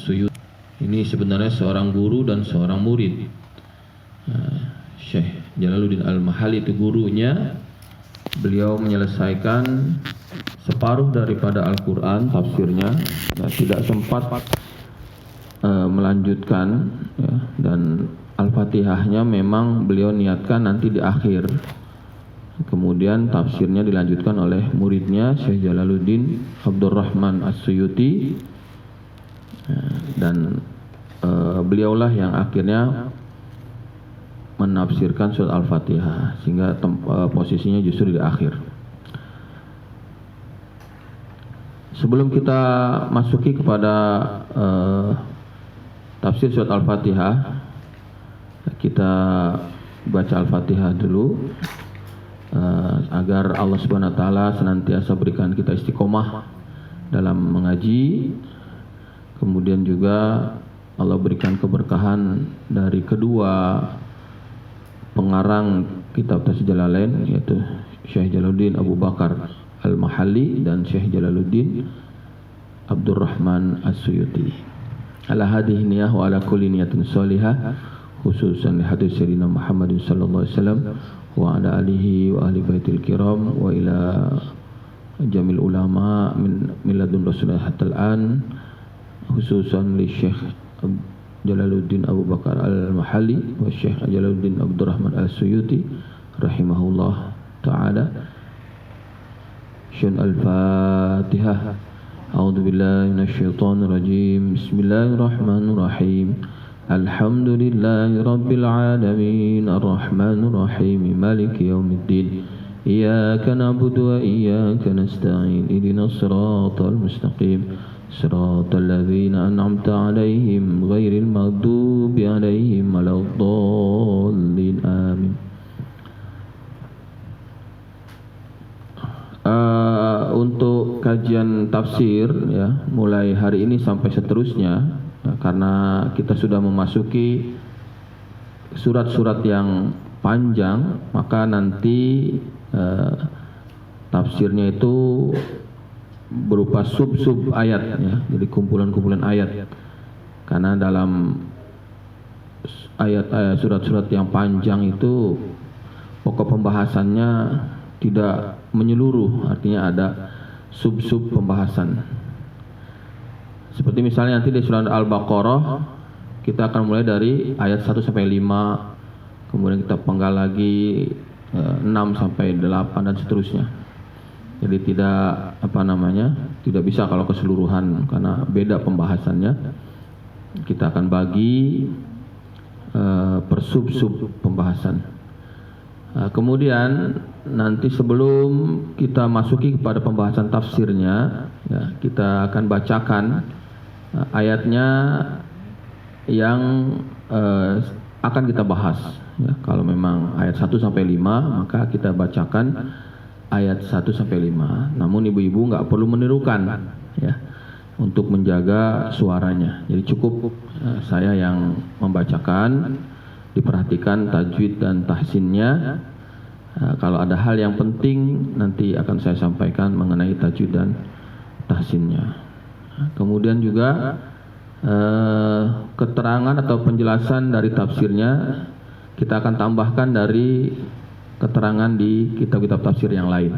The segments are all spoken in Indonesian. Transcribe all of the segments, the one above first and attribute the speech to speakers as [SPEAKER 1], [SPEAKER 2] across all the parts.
[SPEAKER 1] As-Suyuti. Ini sebenarnya seorang guru dan seorang murid. Syekh Jalaluddin Al-Mahalli itu gurunya. Beliau menyelesaikan separuh daripada Al-Quran tafsirnya, tidak sempat melanjutkan ya, dan Al-Fatihahnya memang beliau niatkan nanti di akhir. Kemudian tafsirnya dilanjutkan oleh muridnya Syekh Jalaluddin Abdurrahman As-Suyuti, dan beliaulah yang akhirnya menafsirkan surat Al-Fatihah, sehingga posisinya justru di akhir. Sebelum kita masuki kepada tafsir surat Al-Fatihah, kita baca Al-Fatihah dulu agar Allah Subhanahu wa taala senantiasa berikan kita istiqomah dalam mengaji. Kemudian juga Allah berikan keberkahan dari kedua pengarang kitab Tafsir Jalalain, yaitu Syekh Jalaluddin Abu Bakar Al-Mahalli dan Syekh Jalaluddin Abdurrahman As-Suyuti. Ala hadhihi niyah wa ala kulli niyatin salihah, khususan li hadis Sayyidina Muhammadin sallallahu alaihi wasallam wa ala alihi wa ahli baitil kiram wa ila jamil ulama min ladun Rasulullah hatta al-an, khususan li Syekh Jalaluddin Abu Bakar Al-Mahalli wa Syekh Jalaluddin Abdurrahman As-Suyuti rahimahullah ta'ala. Syun Al-Fatihah. A'udzu billahi minasyaitonir rajim. Bismillahirrahmanirrahim. Alhamdulillahi rabbil alamin, arrahmanir rahim, maliki yaumiddin. Iyyaka na'budu wa iyyaka nasta'in. Ihdinas siratal mustaqim. Siratal ladzina an'amta 'alaihim ghairil maghdubi 'alaihim waladdallin. Amin. Untuk kajian tafsir ya, mulai hari ini sampai seterusnya ya, karena kita sudah memasuki surat-surat yang panjang, maka nanti tafsirnya itu berupa sub-sub ayat ya, jadi kumpulan-kumpulan ayat. Karena dalam ayat-ayat surat-surat yang panjang itu pokok pembahasannya tidak menyeluruh, artinya ada sub-sub pembahasan. Seperti misalnya nanti di surat Al-Baqarah kita akan mulai dari ayat 1 sampai 5, kemudian kita penggal lagi 6 sampai 8 dan seterusnya. Jadi tidak tidak bisa kalau keseluruhan karena beda pembahasannya. Kita akan bagi per sub-sub pembahasan. Kemudian nanti sebelum kita masuki kepada pembahasan tafsirnya ya, kita akan bacakan ayatnya yang akan kita bahas ya. Kalau memang ayat 1 sampai 5 maka kita bacakan ayat 1 sampai 5. Namun ibu-ibu nggak perlu menirukan ya, untuk menjaga suaranya. Jadi cukup saya yang membacakan, diperhatikan tajwid dan tahsinnya. Kalau ada hal yang penting nanti akan saya sampaikan mengenai tajwid dan tahsinnya. Kemudian juga keterangan atau penjelasan dari tafsirnya kita akan tambahkan dari keterangan di kitab-kitab tafsir yang lain.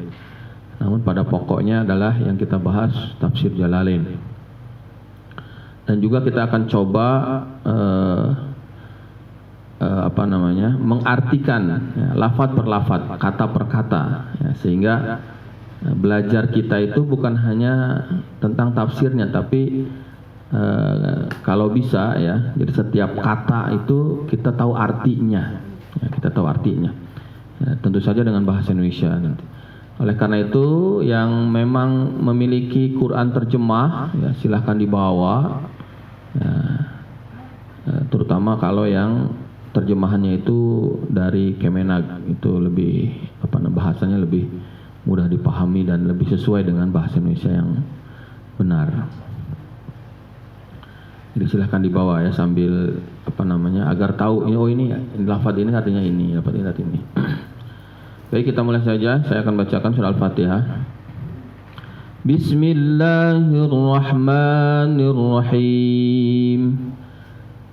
[SPEAKER 1] Namun pada pokoknya adalah yang kita bahas tafsir Jalalain. Dan juga kita akan coba mengartikan ya, lafaz per lafaz, kata per kata ya, sehingga belajar kita itu bukan hanya tentang tafsirnya, tapi kalau bisa ya, jadi setiap kata itu kita tahu artinya ya, ya, tentu saja dengan bahasa Indonesia nanti. Oleh karena itu yang memang memiliki Quran terjemah ya, silahkan dibawa ya, terutama kalau yang terjemahannya itu dari Kemenag, itu lebih bahasanya lebih mudah dipahami dan lebih sesuai dengan bahasa Indonesia yang benar. Jadi silahkan dibawa ya, sambil agar tahu ini lafaz ini artinya ini, lafaz ini artinya ini. Baik, kita mulai saja. Saya akan bacakan surah Al-Fatihah. Bismillahirrahmanirrahim.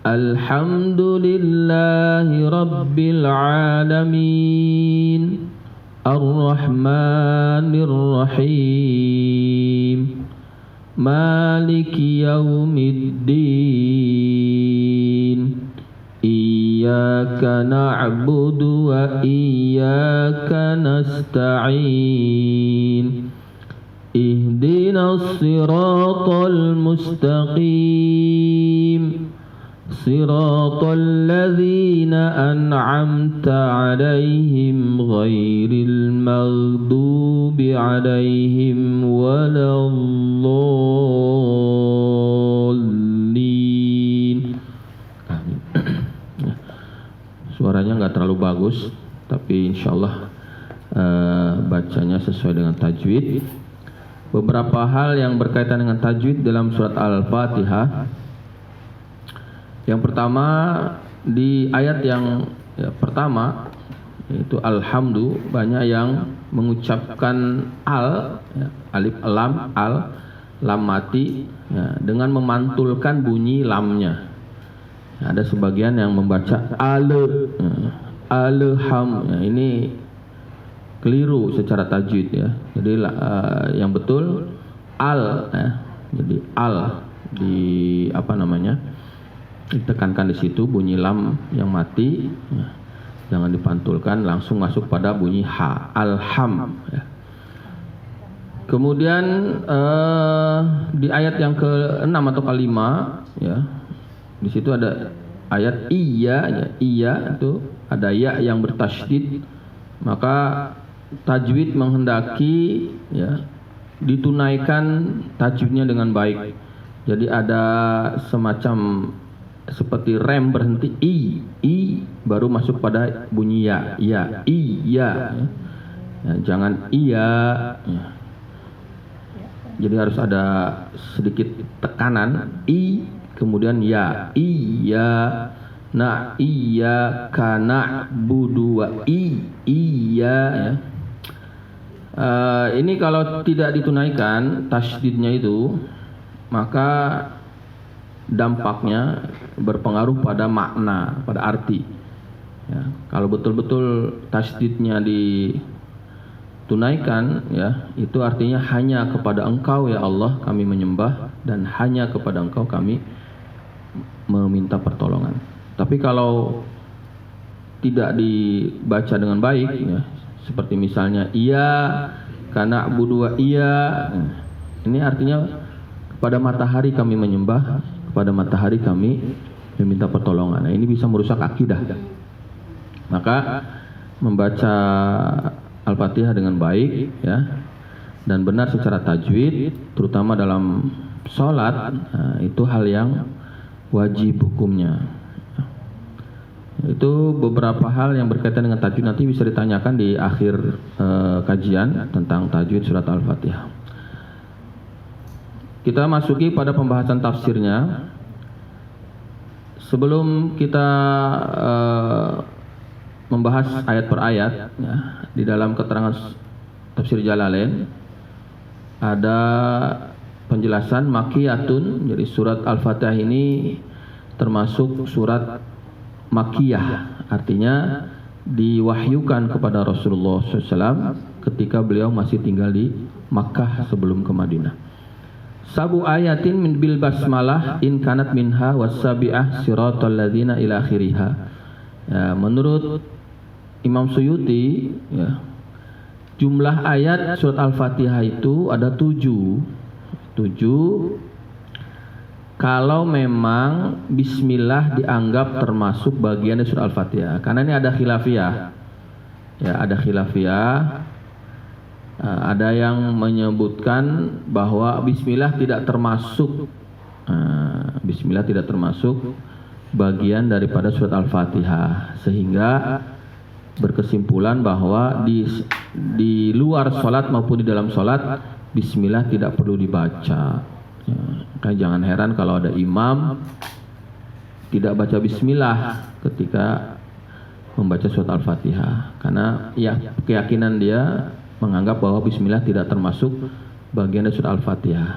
[SPEAKER 1] Alhamdulillahi rabbil alamin. Ar-Rahmanir Rahim. Maliki yaumiddin. Iyyaka na'budu wa iyyaka nasta'in. Ihdinas siratal mustaqim. Siratal ladzina an'amta 'alaihim ghairil maghdubi 'alaihim waladdallin. Suaranya nggak terlalu bagus, tapi insyaallah bacanya sesuai dengan tajwid. Beberapa hal yang berkaitan dengan tajwid dalam surat Al-Fatihah. Yang pertama, di ayat yang pertama, yaitu alhamdu, banyak yang mengucapkan al, alif lam, al, lam mati, dengan memantulkan bunyi lamnya. Ada sebagian yang membaca alham, ini keliru secara tajwid ya. Jadi yang betul al, jadi al ditekankan di situ bunyi lam yang mati, jangan dipantulkan, langsung masuk pada bunyi ha, alham. Kemudian di ayat yang ke-6 atau ke-5 ya, di situ ada ayat iya, iya itu ada ya yang bertasydid, maka tajwid menghendaki ya ditunaikan tajwidnya dengan baik. Jadi ada semacam seperti rem berhenti i baru masuk pada bunyi ya, iya. Jangan iya. Jadi harus ada sedikit tekanan i kemudian ya, iya. Nah, iya kana budu wa iya ya. Ini kalau tidak ditunaikan tasydidnya itu, maka dampaknya berpengaruh pada makna, pada arti. Ya, kalau betul-betul tasydidnya ditunaikan, ya, itu artinya hanya kepada Engkau ya Allah kami menyembah dan hanya kepada Engkau kami meminta pertolongan. Tapi kalau tidak dibaca dengan baik, ya, seperti misalnya iya karena budua iya, ini artinya kepada matahari kami menyembah, kepada matahari kami meminta pertolongan. Nah, ini bisa merusak akidah. Maka membaca Al-Fatihah dengan baik ya dan benar secara tajwid, terutama dalam sholat, itu hal yang wajib hukumnya. Itu beberapa hal yang berkaitan dengan tajwid, nanti bisa ditanyakan di akhir kajian tentang tajwid surat Al-Fatihah. Kita masuki pada pembahasan tafsirnya. Sebelum kita membahas ayat per ayat, ya, di dalam keterangan tafsir Jalalain ada penjelasan makiyatun. Jadi surat Al-Fatihah ini termasuk surat makiyah, artinya diwahyukan kepada Rasulullah SAW ketika beliau masih tinggal di Makkah sebelum ke Madinah. Sabu ayatin min bil basmalah in kanat minha wasabi'ah siratal ladzina ila akhiriha. Ya, menurut Imam Suyuti ya, jumlah ayat surat Al-Fatihah itu ada 7 kalau memang bismillah dianggap termasuk bagian dari surat Al-Fatihah. Karena ini ada khilafiyah. Ya, ada khilafiyah. Ada yang menyebutkan bahwa bismillah tidak termasuk bagian daripada surat Al-Fatihah, sehingga berkesimpulan bahwa di luar sholat maupun di dalam sholat bismillah tidak perlu dibaca. Makanya jangan heran kalau ada imam tidak baca bismillah ketika membaca surat Al-Fatihah, karena ya keyakinan dia menganggap bahwa bismillah tidak termasuk bagian dari surat Al-Fatihah.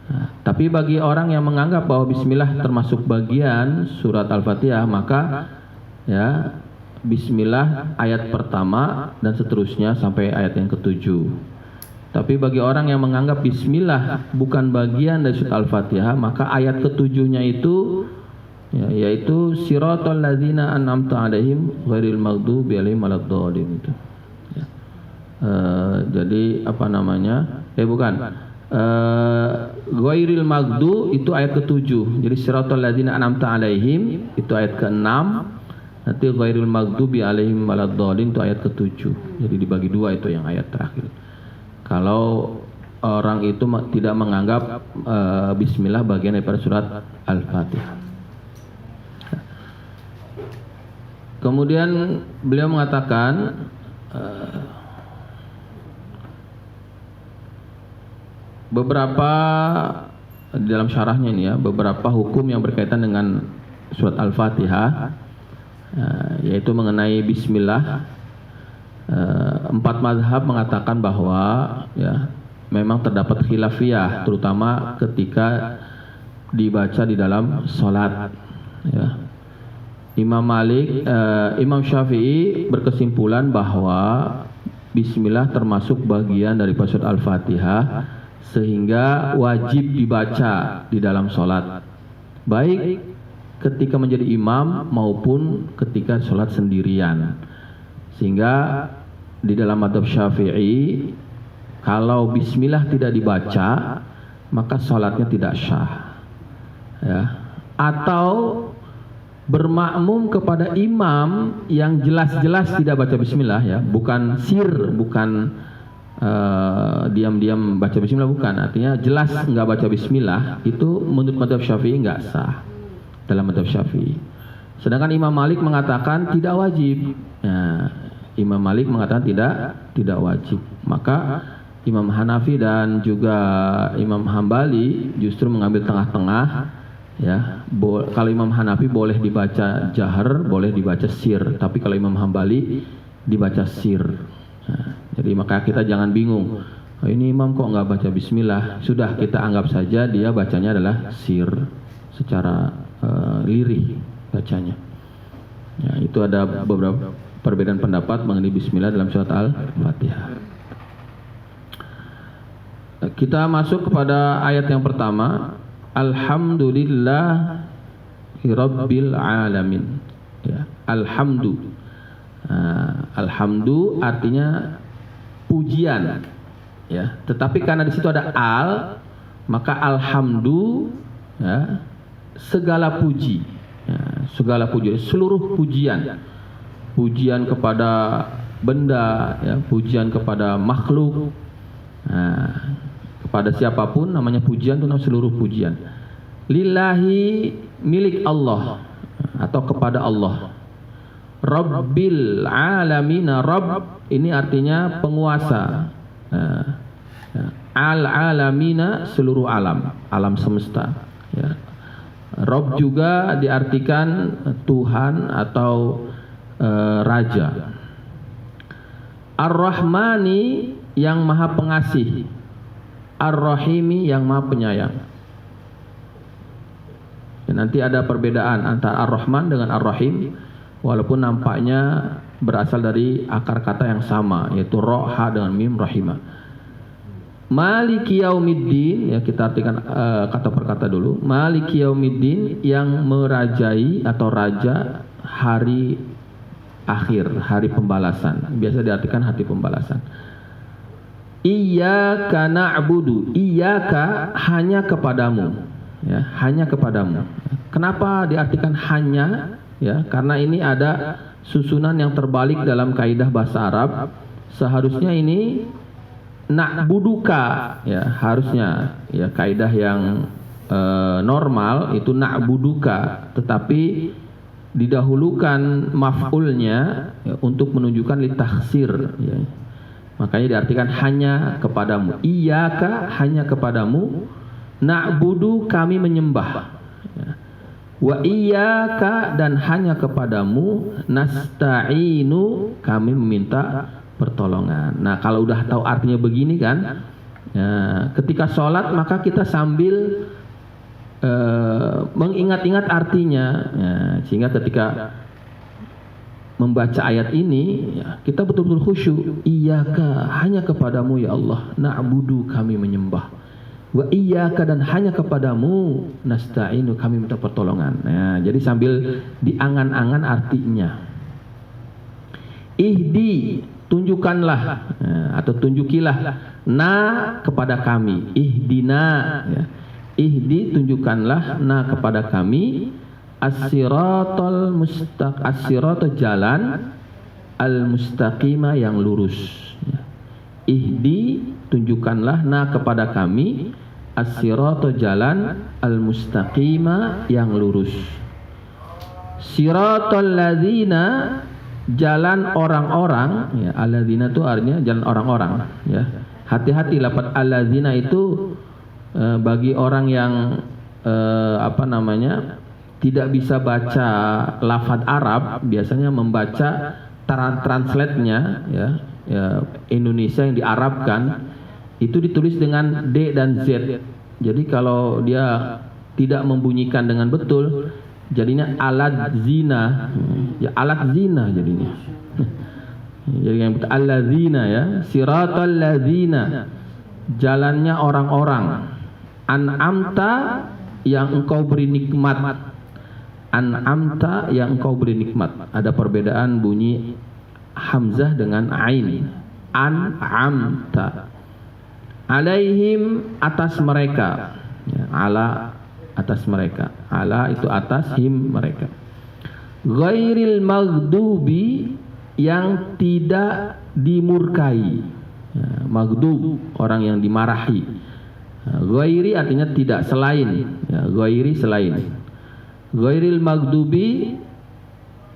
[SPEAKER 1] Nah, tapi bagi orang yang menganggap bahwa bismillah termasuk bagian surat Al-Fatihah, maka ya bismillah ayat pertama dan seterusnya sampai ayat yang ke-7. Tapi bagi orang yang menganggap bismillah bukan bagian dari surat Al-Fatihah, maka ayat ke-7-nya itu ya, yaitu siratal ladzina an'amta 'alaihim ghairil maghdubi 'alaihim waladdallin itu. Ya. Jadi apa namanya? Ghairil maghdu itu ayat ke-7. Jadi siratal ladzina an'amta 'alaihim itu ayat ke-6. Nanti ghairil maghdubi 'alaihim waladdallin itu ayat ke-7. Jadi dibagi dua itu yang ayat terakhir. Kalau orang itu tidak menganggap bismillah bagian daripada surat Al-Fatihah. Kemudian beliau mengatakan beberapa di dalam syarahnya ini ya, beberapa hukum yang berkaitan dengan surat Al-Fatihah, yaitu mengenai bismillah. 4 mazhab mengatakan bahwa ya memang terdapat khilafiyah, terutama ketika dibaca di dalam sholat. Ya. Imam Malik, Imam Syafi'i berkesimpulan bahwa bismillah termasuk bagian dari surat Al-Fatihah, sehingga wajib dibaca di dalam sholat, baik ketika menjadi imam maupun ketika sholat sendirian. Sehingga di dalam mazhab Syafi'i, kalau bismillah tidak dibaca maka sholatnya tidak syah ya. Atau bermakmum kepada imam yang jelas-jelas tidak baca bismillah ya, bukan sir, bukan diam-diam baca bismillah, bukan, artinya jelas nggak baca bismillah, itu menurut mazhab Syafi'i nggak sah dalam mazhab Syafi'i. Sedangkan Imam Malik mengatakan tidak wajib. Ya, Imam Malik mengatakan tidak wajib. Maka Imam Hanafi dan juga Imam Hambali justru mengambil tengah-tengah. Ya, kalau Imam Hanafi boleh dibaca jahar, boleh dibaca sir. Tapi kalau Imam Hambali dibaca sir. Nah, jadi maka kita jangan bingung. Oh, ini imam kok nggak baca bismillah? Sudah, kita anggap saja dia bacanya adalah sir, secara lirih bacanya. Ya, itu ada beberapa perbedaan pendapat mengenai bismillah dalam surat Al-Fatihah. Kita masuk kepada ayat yang pertama. Alhamdulillahirabbil alamin. Ya, alhamdu. Alhamdu artinya pujian. Ya, tetapi karena di situ ada al, maka alhamdu ya, segala puji. Ya, segala puji, seluruh pujian. Pujian kepada benda, ya, pujian kepada makhluk, kepada siapapun namanya pujian, itu namanya seluruh pujian. Lillahi, milik Allah atau kepada Allah. Rabbil alamin, Rabb ini artinya penguasa. Al alamina, seluruh alam, alam semesta. Ya. Rabb juga diartikan Tuhan atau raja. Ar-Rahmani, yang maha pengasih. Ar-Rahimi, yang maha penyayang. Ya, nanti ada perbedaan antara Ar-Rahman dengan Ar-Rahim, walaupun nampaknya berasal dari akar kata yang sama, yaitu roha dengan mim, rahimah. Maliki yaumiddin, ya kita artikan kata per kata dulu. Maliki yaumiddin, yang merajai atau raja hari akhir, hari pembalasan. Biasa diartikan hari pembalasan. Iyyaka na'budu, iyyaka hanya kepadamu, ya, hanya kepadamu. Kenapa diartikan hanya? Ya, karena ini ada susunan yang terbalik dalam kaidah bahasa Arab. Seharusnya ini na'buduka, ya, harusnya ya kaidah yang normal itu na'buduka, tetapi didahulukan maf'ulnya ya, untuk menunjukkan litakhsir ya. Makanya diartikan hanya kepadamu. Iyyaka, hanya kepadamu. Na'budu, kami menyembah ya. Wa iyyaka, dan hanya kepadamu. Nasta'inu, kami meminta pertolongan. Nah, kalau udah tahu artinya begini kan, Ya, ketika sholat maka kita sambil mengingat-ingat artinya, ya, sehingga ketika membaca ayat ini ya, kita betul-betul khusyuk. Iyyaka, hanya kepadamu ya Allah, na'budu, kami menyembah. Wa iyyaka, dan hanya kepadamu nasta'inu, kami minta pertolongan. Nah, jadi sambil diangan-angan artinya. Ihdi, tunjukkanlah, atau tunjukilah, na, kepada kami. Ihdina, ya. Ihdi, tunjukkanlah, na, kepada kami, as-siratal mustaq, as-siratal, jalan, al-mustaqima, yang lurus, ya. Ihdi, tunjukkanlah, na, kepada kami, as-siratal, jalan, al-mustaqima, yang lurus. Siratal ladzina, jalan orang-orang, ya. Alladzina itu artinya jalan orang-orang, ya. Hati-hati, lafaz alladzina itu bagi orang yang tidak bisa baca lafaz Arab, biasanya membaca translate-nya, ya, Indonesia yang diarabkan itu ditulis dengan D dan Z. Jadi kalau dia tidak membunyikan dengan betul, jadinya alat zina, ya, alat zina jadinya. Jadi yang betul alladzina, ya, siratal ladzina, jalannya orang-orang. An'amta, yang engkau beri nikmat. An'amta, yang engkau beri nikmat. Ada perbedaan bunyi hamzah dengan ain. An'amta. Alaihim, atas mereka, ya, ala, atas mereka. Ala itu atas, him, mereka. Ghairil maghdubi, yang tidak dimurkai, ya, maghdub, orang yang dimarahi. Ghairi artinya tidak, selain, ya, ghairi, selain. Ghairil maghdubi,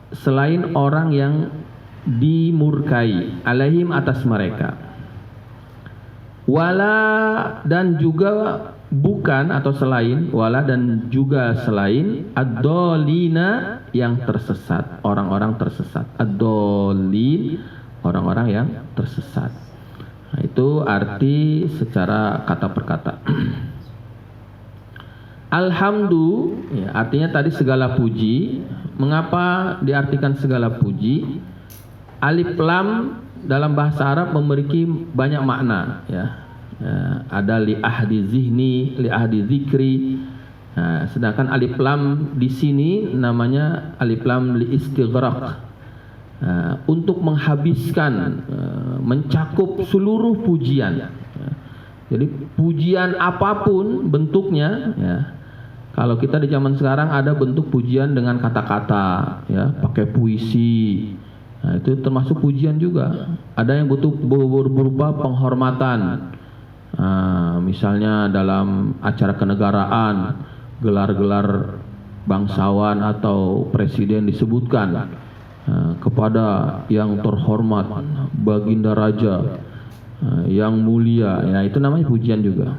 [SPEAKER 1] selain orang yang dimurkai, alaihim, atas mereka. Wala, dan juga bukan, atau selain, wala, dan juga selain, ad-dhalina, yang tersesat, orang-orang tersesat. Ad-dhalin, orang-orang yang tersesat. Nah, itu arti secara kata per kata. Alhamdu, ya, artinya tadi segala puji. Mengapa diartikan segala puji? Alif lam dalam bahasa Arab memiliki banyak makna, ya. Ada li ahdi zihni, li ahdi zikri. Nah, sedangkan alif lam di sini namanya alif lam li istighraq. Untuk menghabiskan, mencakup seluruh pujian. Jadi pujian apapun bentuknya, ya. Kalau kita di zaman sekarang ada bentuk pujian dengan kata-kata, ya, pakai puisi. Nah, itu termasuk pujian juga. Ada yang butuh berupa penghormatan. Misalnya dalam acara kenegaraan, gelar-gelar bangsawan atau presiden disebutkan kepada yang terhormat, baginda raja, yang mulia, ya, itu namanya pujian juga,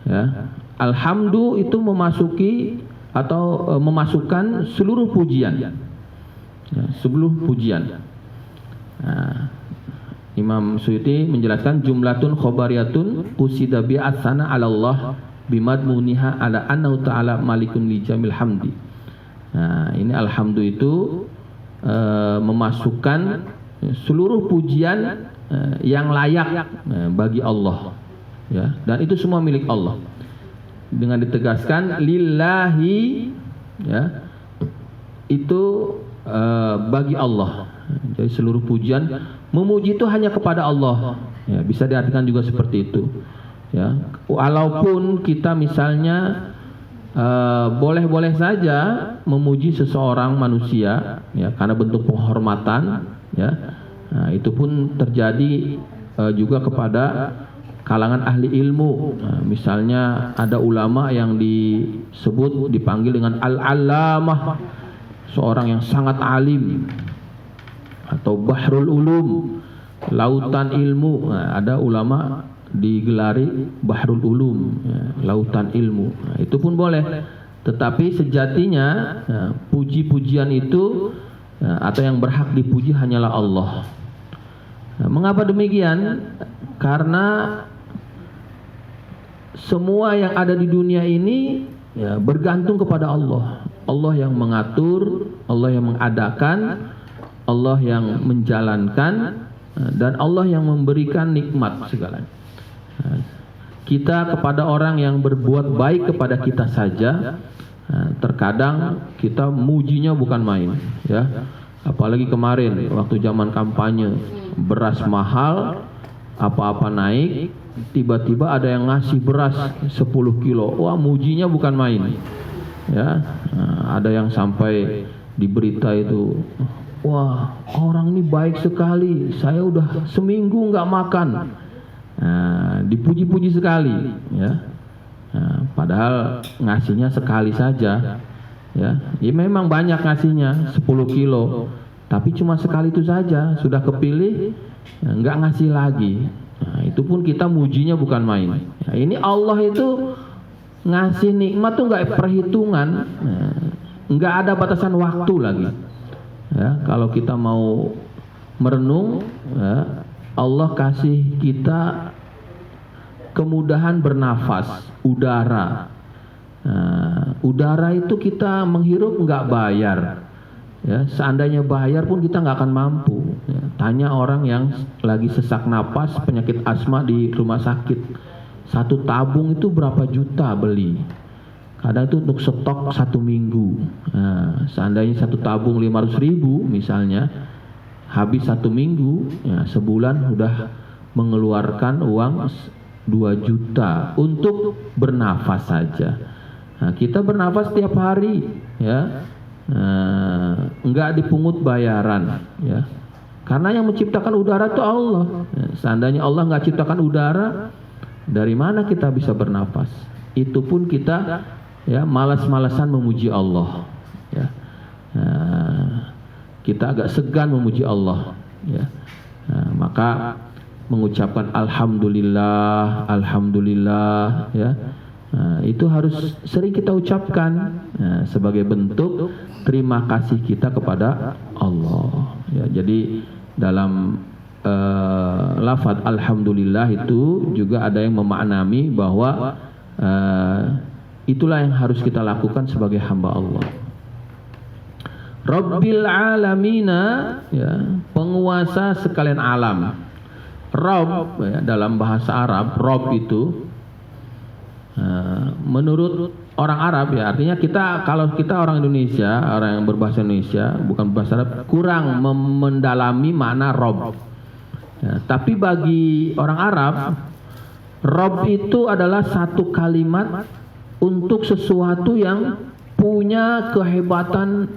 [SPEAKER 1] ya. Alhamdu itu memasuki atau memasukkan seluruh pujian, ya, seluruh pujian. Imam Suyuti menjelaskan jumlatun khobariyatun qusida bi asana 'ala Allah bimadmuniha ala annahu ta'ala malikun li jamil hamdi. Nah, ini alhamdu itu memasukkan seluruh pujian yang layak bagi Allah, ya, dan itu semua milik Allah. Dengan ditegaskan lillahi, ya, itu bagi Allah. Jadi seluruh pujian, memuji itu hanya kepada Allah, ya, bisa diartikan juga seperti itu, ya. Walaupun kita misalnya boleh-boleh saja memuji seseorang manusia, ya, karena bentuk penghormatan, ya. Nah, itu pun terjadi juga kepada kalangan ahli ilmu. Nah, misalnya ada ulama yang dipanggil dengan al-allamah, seorang yang sangat alim, atau bahrul ulum, lautan ilmu. Nah, ada ulama digelari bahrul ulum, ya, lautan ilmu. Nah, itu pun boleh. Tetapi sejatinya, ya, puji-pujian itu, ya, atau yang berhak dipuji hanyalah Allah. Nah, mengapa demikian? Karena semua yang ada di dunia ini ya bergantung kepada Allah. Allah yang mengatur, Allah yang mengadakan, Allah yang menjalankan, dan Allah yang memberikan nikmat segalanya. Kita kepada orang yang berbuat baik kepada kita saja, terkadang kita mujinya bukan main, ya. Apalagi kemarin waktu zaman kampanye, beras mahal, apa-apa naik, tiba-tiba ada yang ngasih beras 10 kilo. Wah, mujinya bukan main. Ya, ada yang sampai di berita itu, wah, orang ini baik sekali, saya udah seminggu nggak makan. Dipuji-puji sekali, ya. Padahal ngasihnya sekali saja, ya memang banyak ngasihnya 10 kilo, tapi cuma sekali itu saja, sudah kepilih nggak ngasih lagi. Itu pun kita mujinya bukan main. Ini Allah itu ngasih nikmat tuh nggak perhitungan, nggak ada batasan waktu lagi. Ya, kalau kita mau merenung, ya, Allah kasih kita kemudahan bernafas, udara. Udara itu kita menghirup nggak bayar. Ya, seandainya bayar pun kita nggak akan mampu. Ya, tanya orang yang lagi sesak napas, penyakit asma di rumah sakit. Satu tabung itu berapa juta beli. Kadang itu untuk stok 1 minggu. Seandainya satu tabung 500.000 misalnya, habis 1 minggu, ya, sebulan sudah mengeluarkan uang 2 juta untuk bernafas saja. Kita bernafas tiap hari, ya, enggak dipungut bayaran, ya, karena yang menciptakan udara itu Allah. Seandainya Allah nggak ciptakan udara, dari mana kita bisa bernafas? Itu pun kita, ya, malas-malasan memuji Allah, ya. Kita agak segan memuji Allah, ya. Maka mengucapkan alhamdulillah, alhamdulillah, ya, itu harus sering kita ucapkan, sebagai bentuk terima kasih kita kepada Allah, ya. Jadi dalam lafaz alhamdulillah itu juga ada yang memaknami bahwa itulah yang harus kita lakukan sebagai hamba Allah. Rabbil alamina, ya, penguasa sekalian alam. Rabb, ya, dalam bahasa Arab, Rabb itu menurut orang Arab, ya, artinya kalau kita orang Indonesia, orang yang berbahasa Indonesia bukan berbahasa Arab, kurang mendalami makna Rabb. Ya, tapi bagi orang Arab, Rabb itu adalah satu kalimat untuk sesuatu yang punya kehebatan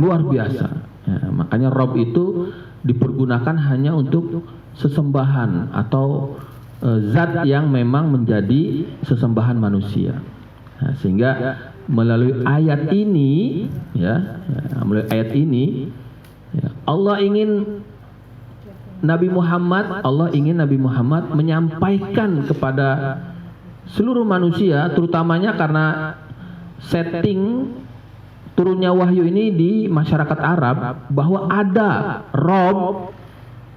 [SPEAKER 1] luar biasa. Ya, makanya Rabb itu dipergunakan hanya untuk sesembahan atau zat yang memang menjadi sesembahan manusia. Nah, sehingga melalui ayat ini, ya, melalui ayat ini, ya, Allah ingin Nabi Muhammad menyampaikan kepada seluruh manusia, terutamanya karena setting turunnya wahyu ini di masyarakat Arab, bahwa ada Rabb,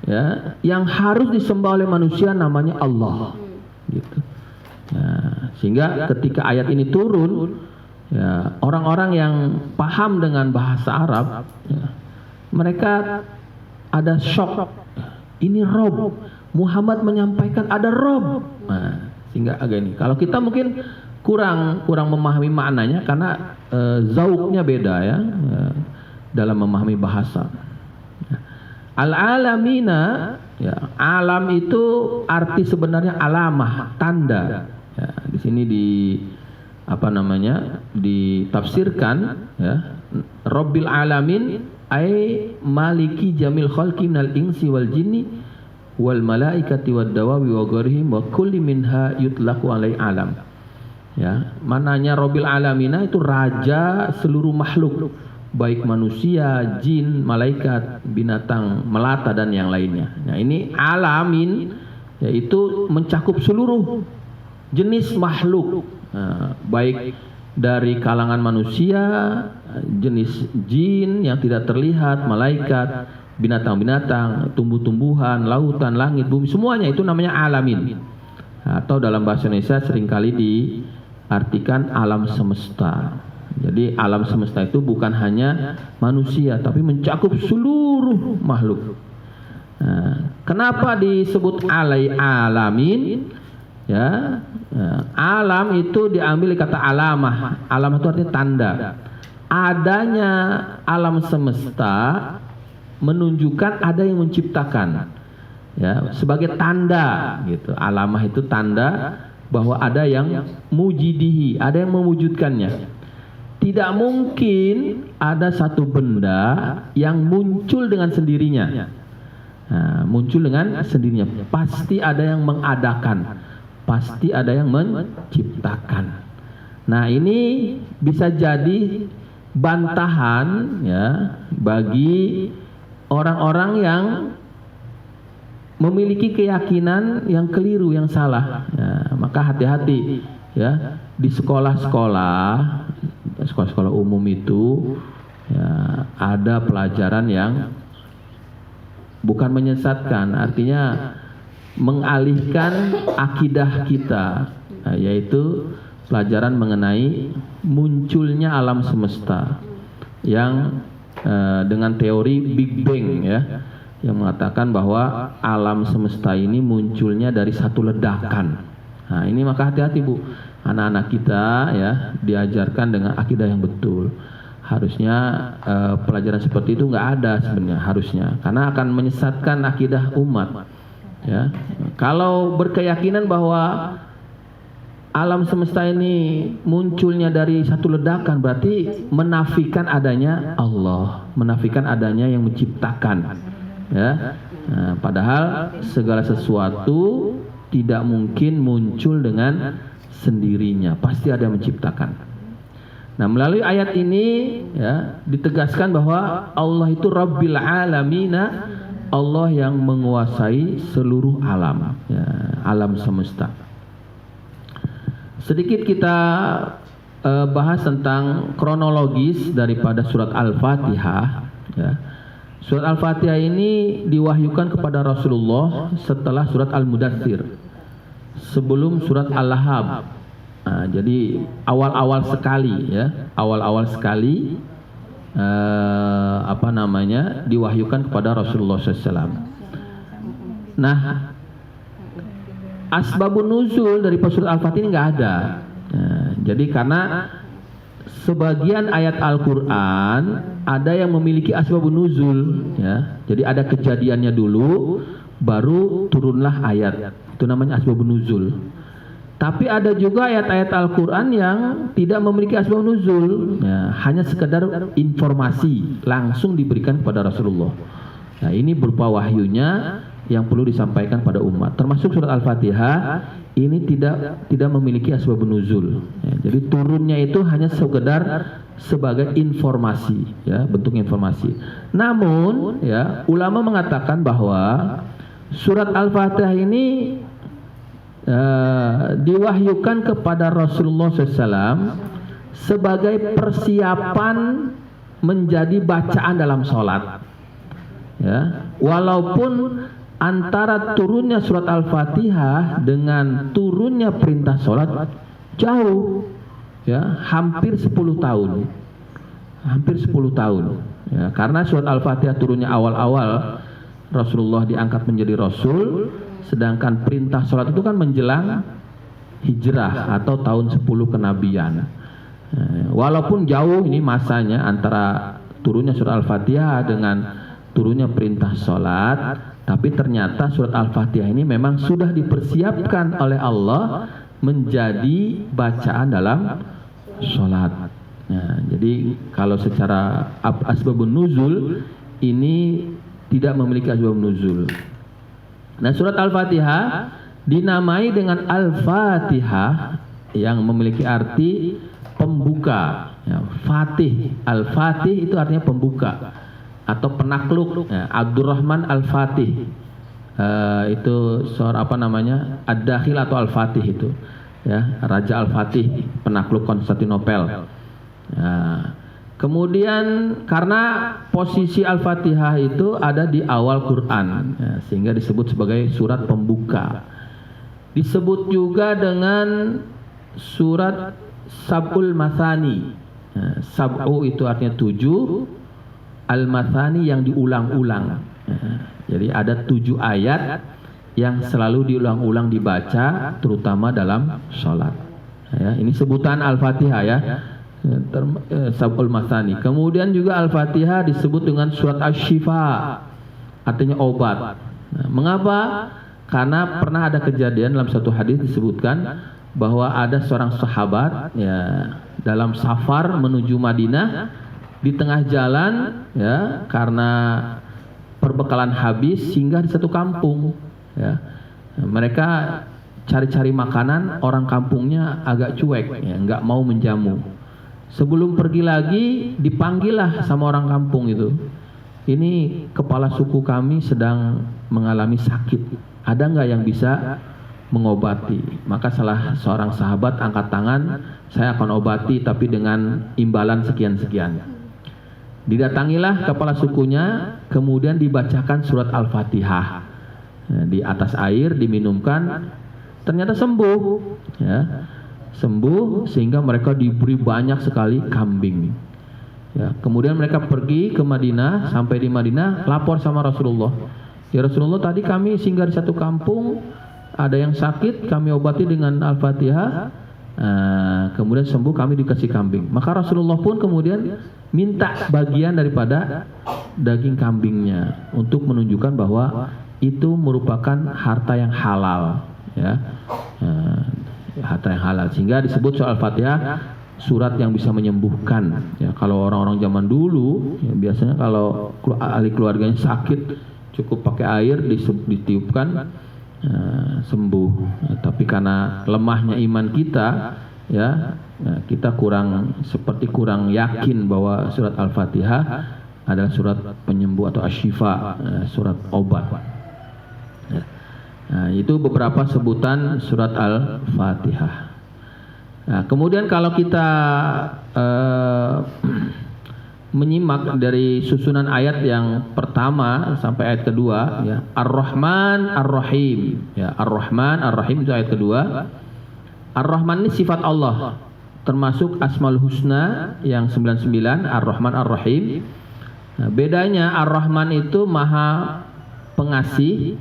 [SPEAKER 1] ya, yang harus disembah oleh manusia, namanya Allah, gitu. Nah, sehingga ketika ayat ini turun, ya, orang-orang yang paham dengan bahasa Arab, ya, mereka ada shock. Ini Rabb, Muhammad menyampaikan ada Rabb. Nah, sehingga agak ini. Kalau kita mungkin kurang memahami maknanya karena zauknya beda, ya, dalam memahami bahasa. Al-alamina, ya, alam itu arti sebenarnya alamah, tanda. Ya, di sini ditafsirkan, ya, Rabbil alamin ay maliki jamil khalqi minal insi wal jinni wal malaikati wad dawabi wa ghairihim wa kulli minha yutlaqu alai alam. Ya, mananya Rabbil alamina itu raja seluruh makhluk, baik manusia, jin, malaikat, binatang melata dan yang lainnya. Nah, ini alamin, yaitu mencakup seluruh jenis makhluk, baik dari kalangan manusia, jenis jin yang tidak terlihat, malaikat, binatang-binatang, tumbuh-tumbuhan, lautan, langit, bumi, semuanya itu namanya alamin. atau dalam bahasa Indonesia seringkali diartikan alam semesta. Jadi alam semesta itu bukan hanya manusia tapi mencakup seluruh makhluk. Kenapa disebut alamin? Ya, alam itu diambil dari kata alamah. Alam itu artinya tanda. Adanya alam semesta menunjukkan ada yang menciptakan. Ya, sebagai tanda gitu. Alamah itu tanda bahwa ada yang mujidihi, ada yang mewujudkannya. Tidak mungkin ada satu benda yang muncul dengan sendirinya. Muncul dengan sendirinya. Pasti ada yang mengadakan. Pasti ada yang menciptakan. Nah, ini bisa jadi bantahan ya bagi orang-orang yang memiliki keyakinan yang keliru, yang salah. Ya, maka hati-hati ya di sekolah-sekolah umum itu ya, ada pelajaran yang bukan menyesatkan, artinya mengalihkan akidah kita, yaitu pelajaran mengenai munculnya alam semesta yang dengan teori Big Bang ya, yang mengatakan bahwa alam semesta ini munculnya dari satu ledakan. Nah, ini maka hati-hati Bu, anak-anak kita ya diajarkan dengan akidah yang betul. Harusnya pelajaran seperti itu nggak ada sebenarnya, harusnya, karena akan menyesatkan akidah umat. Ya, kalau berkeyakinan bahwa alam semesta ini munculnya dari satu ledakan, berarti menafikan adanya Allah, menafikan adanya yang menciptakan. Ya, padahal segala sesuatu tidak mungkin muncul dengan sendirinya, pasti ada yang menciptakan. Nah, melalui ayat ini ya ditegaskan bahwa Allah itu Rabbil Alamina, Allah yang menguasai seluruh alam, ya, alam semesta. Sedikit kita bahas tentang kronologis daripada surat Al-Fatihah. Ya. Surat Al-Fatihah ini diwahyukan kepada Rasulullah setelah surat Al-Mudaththir, sebelum surat Al-Lahab. Nah, jadi awal-awal sekali, ya, awal-awal sekali. Diwahyukan kepada Rasulullah SAW. Nah, asbabun nuzul dari surat Al-Fatihah ini nggak ada. Jadi karena sebagian ayat Al-Quran ada yang memiliki asbabun nuzul, ya. Jadi ada kejadiannya dulu, baru turunlah ayat. Itu namanya asbabun nuzul. Tapi ada juga ayat-ayat Al-Quran yang tidak memiliki asbab nuzul, ya, hanya sekedar informasi langsung diberikan kepada Rasulullah. Nah, ini berupa wahyunya yang perlu disampaikan pada umat. Termasuk surat Al-Fatihah ini tidak memiliki asbab nuzul. Ya, jadi turunnya itu hanya sekedar sebagai informasi, ya, bentuk informasi. Namun, ya, ulama mengatakan bahwa surat Al-Fatihah ini diwahyukan kepada Rasulullah SAW sebagai persiapan menjadi bacaan dalam sholat. Ya, walaupun antara turunnya surat Al-Fatihah dengan turunnya perintah sholat jauh, ya, hampir 10 tahun, hampir 10 tahun. Ya, karena surat Al-Fatihah turunnya awal-awal Rasulullah diangkat menjadi Rasul, sedangkan perintah sholat itu kan menjelang hijrah atau tahun 10 kenabian. Walaupun jauh ini masanya antara turunnya surat Al-Fatihah dengan turunnya perintah sholat, tapi ternyata surat Al-Fatihah ini memang sudah dipersiapkan oleh Allah menjadi bacaan dalam sholat. Nah, jadi kalau secara asbabun nuzul ini tidak memiliki asbabun nuzul. Nah, surat Al-Fatihah dinamai dengan Al-Fatihah yang memiliki arti pembuka. Ya, Fatih, Al-Fatih itu artinya pembuka atau penakluk. Ya, Abdurrahman Al-Fatih itu seorang Ad-Dakhil atau Al-Fatih itu. Ya, Raja Al-Fatih, penakluk Konstantinopel. Ya. Kemudian karena posisi Al-Fatihah itu ada di awal Quran, ya, sehingga disebut sebagai surat pembuka. Disebut juga dengan surat Sab'ul Mathani. Sab'u itu artinya 7, Al-Mathani yang diulang-ulang. Jadi ada 7 ayat yang selalu diulang-ulang dibaca, terutama dalam sholat. Ya, ini sebutan Al-Fatihah ya, Sab'ul Mathani. Kemudian juga Al-Fatihah disebut dengan surat Asy-Syifa, artinya obat. Nah, mengapa? Karena pernah ada kejadian dalam satu hadis disebutkan bahwa ada seorang sahabat ya dalam safar menuju Madinah, di tengah jalan ya karena perbekalan habis singgah di satu kampung ya. Mereka cari-cari makanan, orang kampungnya agak cuek ya, nggak mau menjamu. Sebelum pergi lagi dipanggillah sama orang kampung itu. Ini kepala suku kami sedang mengalami sakit. Ada nggak yang bisa mengobati? Maka salah seorang sahabat angkat tangan, saya akan obati tapi dengan imbalan sekian-sekian. Didatangilah kepala sukunya, kemudian dibacakan surat Al-Fatihah. Di atas air diminumkan, ternyata sembuh ya. Sembuh sehingga mereka diberi banyak sekali kambing. Ya, kemudian mereka pergi ke Madinah, sampai di Madinah lapor sama Rasulullah. Ya Rasulullah, tadi kami singgah di satu kampung, ada yang sakit, kami obati dengan Al-Fatihah, kemudian sembuh, kami dikasih kambing. Maka Rasulullah pun kemudian minta bagian daripada daging kambingnya untuk menunjukkan bahwa itu merupakan harta yang halal, ya, harta yang halal. Sehingga disebut soal Al-Fatihah surat yang bisa menyembuhkan. Ya, kalau orang-orang zaman dulu, ya, biasanya kalau ahli keluarganya sakit, cukup pakai air ditiupkan, sembuh. Tapi karena lemahnya iman kita, ya, kita seperti kurang yakin bahwa surat Al-Fatihah adalah surat penyembuh atau asyifa, surat obat. Nah, itu beberapa sebutan surat Al-Fatihah. Nah, kemudian kalau kita menyimak dari susunan ayat yang pertama sampai ayat kedua, ya, Ar-Rahman Ar-Rahim, ya, Ar-Rahman Ar-Rahim itu ayat kedua. Ar-Rahman ini sifat Allah, termasuk Asmaul Husna yang 99, Ar-Rahman Ar-Rahim. Nah, bedanya Ar-Rahman itu maha pengasih,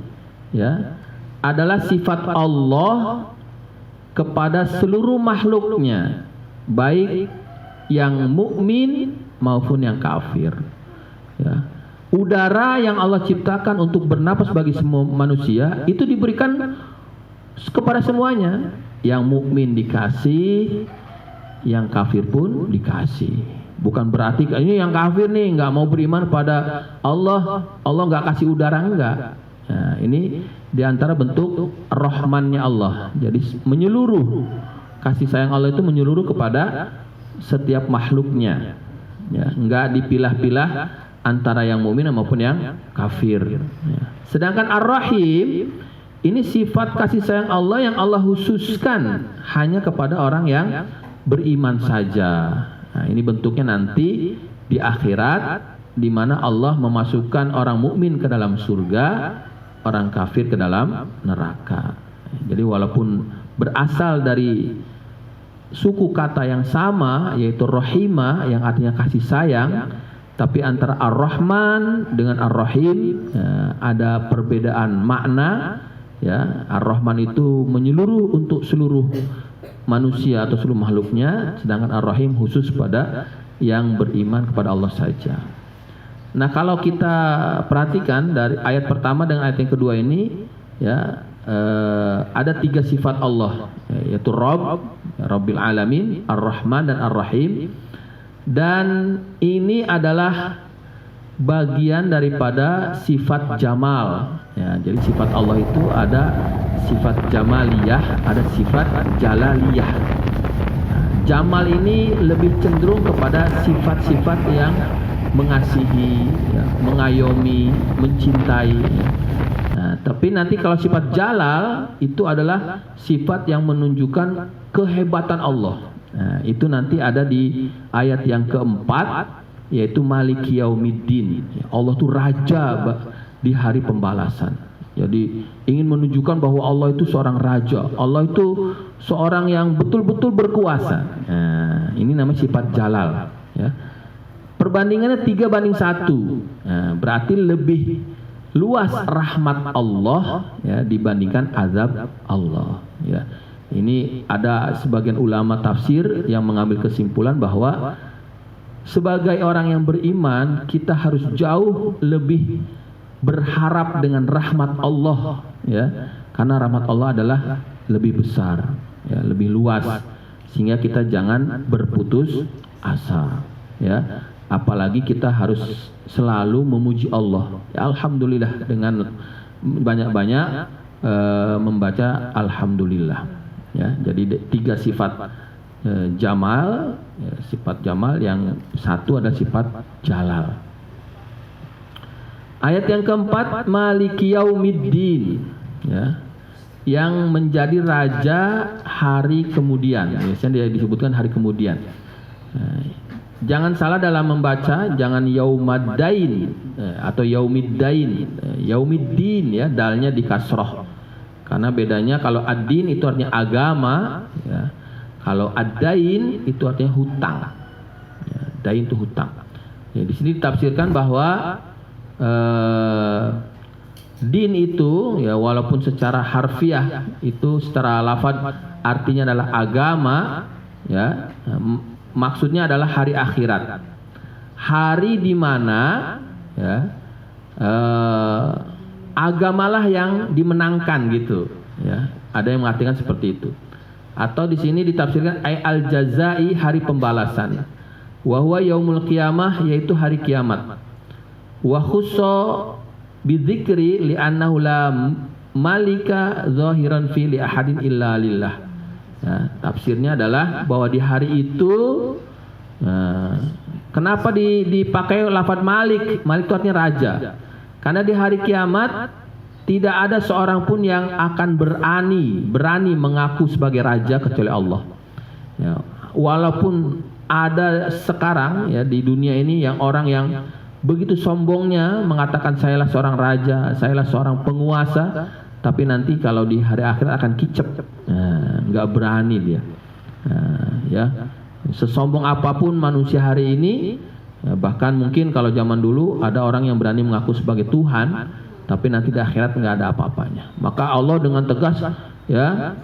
[SPEAKER 1] ya, adalah sifat Allah kepada seluruh makhluknya, baik yang mukmin maupun yang kafir. Ya. Udara yang Allah ciptakan untuk bernapas bagi semua manusia itu diberikan kepada semuanya. Yang mukmin dikasih, yang kafir pun dikasih. Bukan berarti ini yang kafir nih nggak mau beriman pada Allah, Allah nggak kasih udara, enggak. Nah, ini diantara bentuk rahmannya Allah. Jadi menyeluruh, kasih sayang Allah itu menyeluruh kepada setiap makhluknya. Ya, enggak dipilah-pilah antara yang mukmin maupun yang kafir. Ya. Sedangkan Ar-Rahim ini sifat kasih sayang Allah yang Allah khususkan hanya kepada orang yang beriman saja. Nah, ini bentuknya nanti di akhirat, di mana Allah memasukkan orang mukmin ke dalam surga, orang kafir ke dalam neraka. Jadi walaupun berasal dari suku kata yang sama, yaitu Rahimah yang artinya kasih sayang, tapi antara Ar-Rahman dengan Ar-Rahim ada perbedaan makna. Ya, Ar-Rahman itu menyeluruh untuk seluruh manusia atau seluruh makhluknya, sedangkan Ar-Rahim khusus pada yang beriman kepada Allah saja. Nah, kalau kita perhatikan dari ayat pertama dengan ayat yang kedua ini, ya, ada 3 sifat Allah, yaitu Rabb, Rabbil Alamin, Ar-Rahman dan Ar-Rahim. Dan ini adalah bagian daripada sifat Jamal. Ya, jadi sifat Allah itu ada sifat Jamaliyah, ada sifat Jalaliyah. Nah, Jamal ini lebih cenderung kepada sifat-sifat yang mengasihi, ya, mengayomi, mencintai. Ya. Nah, tapi nanti kalau sifat Jalal itu adalah sifat yang menunjukkan kehebatan Allah. Nah, itu nanti ada di ayat yang keempat, yaitu Maliki Yaumiddin. Allah itu raja di hari pembalasan. Jadi ingin menunjukkan bahwa Allah itu seorang raja, Allah itu seorang yang betul-betul berkuasa. Nah, ini namanya sifat jalal. Ya. Perbandingannya 3:1. Nah, berarti lebih luas rahmat Allah ya dibandingkan azab Allah. Ya. Ini ada sebagian ulama tafsir yang mengambil kesimpulan bahwa sebagai orang yang beriman kita harus jauh lebih berharap dengan rahmat Allah ya, karena rahmat Allah adalah lebih besar ya, lebih luas, sehingga kita jangan berputus asa ya, apalagi kita harus selalu memuji Allah ya, alhamdulillah, dengan banyak-banyak membaca alhamdulillah ya. Jadi 3 sifat jamal ya, sifat jamal, yang satu adalah sifat jalal. Ayat yang keempat, Maliki Yaumiddin ya, yang menjadi raja hari kemudian. Biasanya dia disebutkan hari kemudian. Jangan salah dalam membaca, jangan Yaumaddain atau Yaumiddain. Yaumiddin ya, dalnya di kasroh. Karena bedanya kalau ad-din itu artinya agama ya. Kalau ad-dain itu artinya hutang. Ya, dain itu hutang. Ya, di sini ditafsirkan bahwa din itu ya, walaupun secara harfiah itu secara lafaz artinya adalah agama ya, maksudnya adalah hari akhirat, hari di mana ya agamalah yang dimenangkan gitu ya, ada yang mengartikan seperti itu. Atau di sini ditafsirkan al jazai, hari pembalasan, wa huwa yaumul qiyamah, yaitu hari kiamat. Wa khussa bidzikri li'annahu la malika zahiran fi li ahadin illa lillah. Ya, tafsirnya adalah bahwa di hari itu kenapa dipakai lafaz malik? Malik itu artinya raja. Karena di hari kiamat tidak ada seorang pun yang akan berani mengaku sebagai raja kecuali Allah. Ya, walaupun ada sekarang ya di dunia ini yang orang yang begitu sombongnya mengatakan sayalah seorang raja, sayalah seorang penguasa, tapi nanti kalau di hari akhirat akan kicep, nggak berani dia. Ya, sesombong apapun manusia hari ini, ya, bahkan mungkin kalau zaman dulu ada orang yang berani mengaku sebagai Tuhan, tapi nanti di akhirat nggak ada apa-apanya. Maka Allah dengan tegas ya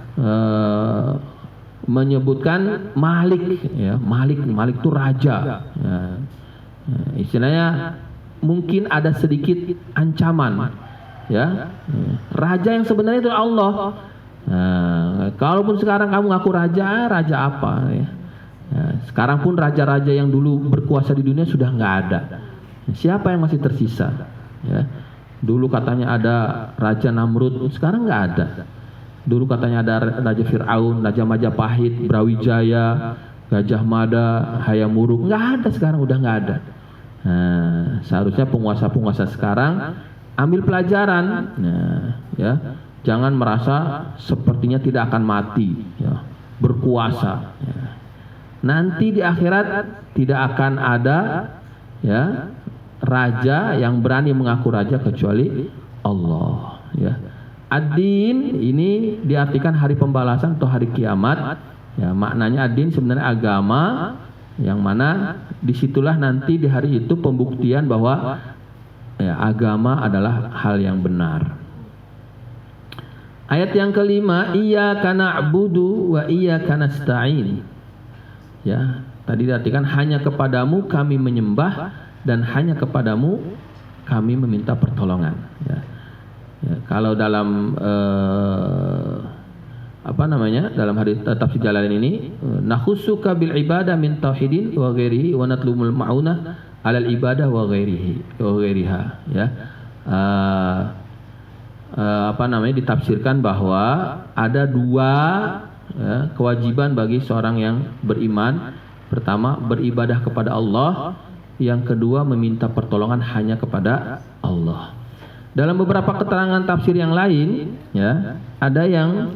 [SPEAKER 1] menyebutkan Malik, ya, Malik itu raja. Ya. Istilahnya mungkin ada sedikit ancaman ya, raja yang sebenarnya itu Allah. Kalaupun sekarang kamu ngaku raja apa ya? Sekarang pun raja-raja yang dulu berkuasa di dunia sudah nggak ada. Siapa yang masih tersisa ya? Dulu katanya ada Raja Namrud, sekarang nggak ada. Dulu katanya ada Raja Fir'aun, Raja Majapahit, Brawijaya, Gajah Mada, Hayam Wuruk, nggak ada sekarang, udah nggak ada. Seharusnya penguasa-penguasa sekarang ambil pelajaran, ya, jangan merasa sepertinya tidak akan mati, ya, berkuasa. Ya. Nanti di akhirat tidak akan ada, ya, raja yang berani mengaku raja kecuali Allah. Ya. Ad-din ini diartikan hari pembalasan atau hari kiamat. Ya, maknanya ad-din sebenarnya agama, yang mana disitulah nanti di hari itu pembuktian bahwa ya, agama adalah hal yang benar. Ayat yang kelima, iyyaka na'budu wa iyyaka nasta'in. Ya, tadi diartikan hanya kepadamu kami menyembah dan hanya kepadamu kami meminta pertolongan. Ya. Ya, kalau dalam dalam hadis tafsir Jalalain ini, nakhussuka bil ibadah min tauhidin wa ghairihi wa natlubul ma'unah alal ibadah wa ghairiha, ya. Ditafsirkan bahwa ada dua, ya, kewajiban bagi seorang yang beriman. Pertama, beribadah kepada Allah, yang kedua meminta pertolongan hanya kepada Allah. Dalam beberapa keterangan tafsir yang lain, ya, ada yang